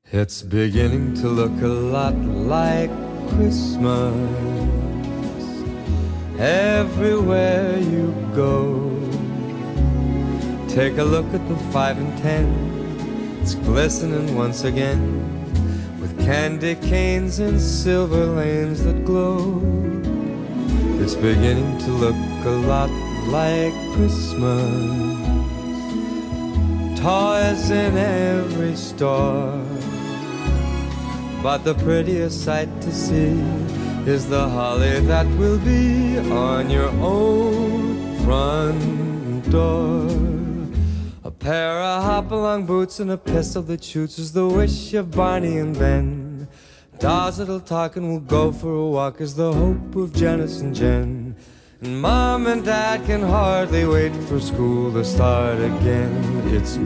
It's beginning to look a lot like Christmas everywhere you go. Take a look at the 5 and 10. It's glistening once again with candy canes and silver lanes that glow. It's beginning to look a lot like Christmas. Toys in every store, but the prettiest sight to see is the holly that will be on your own front door. A pair of hop-along boots and a pistol that shoots is the wish of Barney and Ben. Dolls that'll talk and will go for a walk is the hope of Janice and Jen. And Mom and Dad can hardly wait for school to start again. It's